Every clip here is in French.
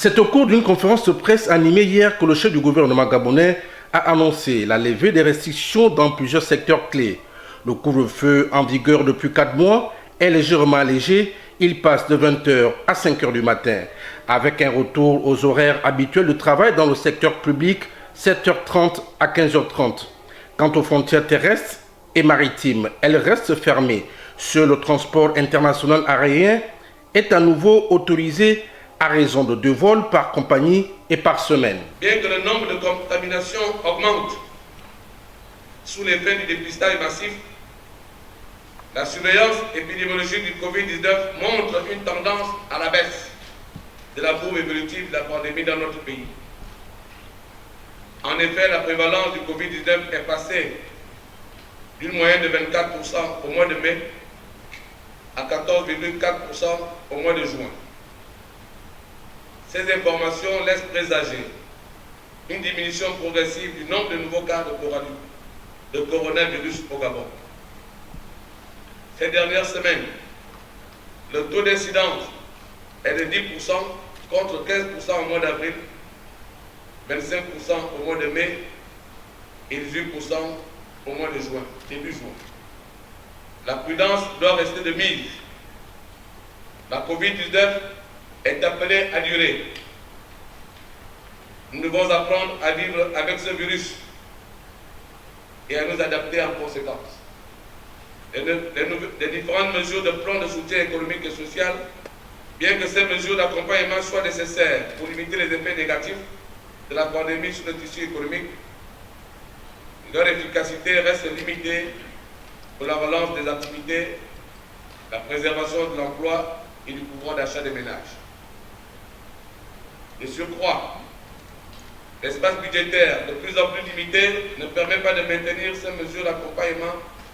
C'est au cours d'une conférence de presse animée hier que le chef du gouvernement gabonais a annoncé la levée des restrictions dans plusieurs secteurs clés. Le couvre-feu en vigueur depuis 4 mois est légèrement allégé. Il passe de 20h à 5h du matin, avec un retour aux horaires habituels de travail dans le secteur public, 7h30 à 15h30. Quant aux frontières terrestres et maritimes, elles restent fermées. Seul le transport international aérien est à nouveau autorisé à raison de 2 vols par compagnie et par semaine. Bien que le nombre de contaminations augmente sous l'effet du dépistage massif, la surveillance épidémiologique du Covid-19 montre une tendance à la baisse de la courbe évolutive de la pandémie dans notre pays. En effet, la prévalence du Covid-19 est passée d'une moyenne de 24% au mois de mai à 14,4% au mois de juin. Ces informations laissent présager une diminution progressive du nombre de nouveaux cas de coronavirus au Gabon. Ces dernières semaines, le taux d'incidence est de 10% contre 15% au mois d'avril, 25% au mois de mai et 18% au mois de juin, début juin. La prudence doit rester de mise. La Covid-19 est appelée à durer. Nous devons apprendre à vivre avec ce virus et à nous adapter en conséquence. Les différentes mesures de plan de soutien économique et social, bien que ces mesures d'accompagnement soient nécessaires pour limiter les effets négatifs de la pandémie sur le tissu économique, leur efficacité reste limitée pour la relance des activités, la préservation de l'emploi et du pouvoir d'achat des ménages. De surcroît, l'espace budgétaire de plus en plus limité ne permet pas de maintenir ces mesures d'accompagnement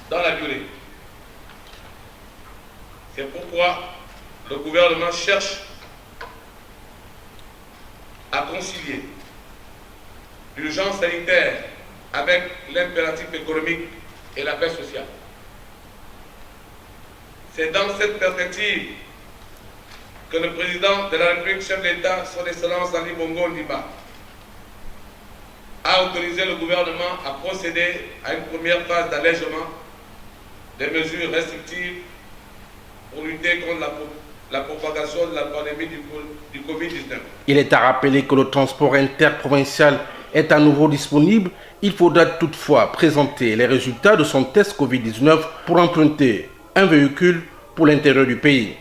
dans la durée. C'est pourquoi le gouvernement cherche à concilier l'urgence sanitaire avec l'impératif économique et la paix sociale. C'est dans cette perspective que le président de la République, chef de l'État, son Excellence Ali Bongo Ondimba, a autorisé le gouvernement à procéder à une première phase d'allègement des mesures restrictives pour lutter contre la propagation de la pandémie du Covid-19. Il est à rappeler que le transport interprovincial est à nouveau disponible. Il faudra toutefois présenter les résultats de son test Covid-19 pour emprunter un véhicule pour l'intérieur du pays.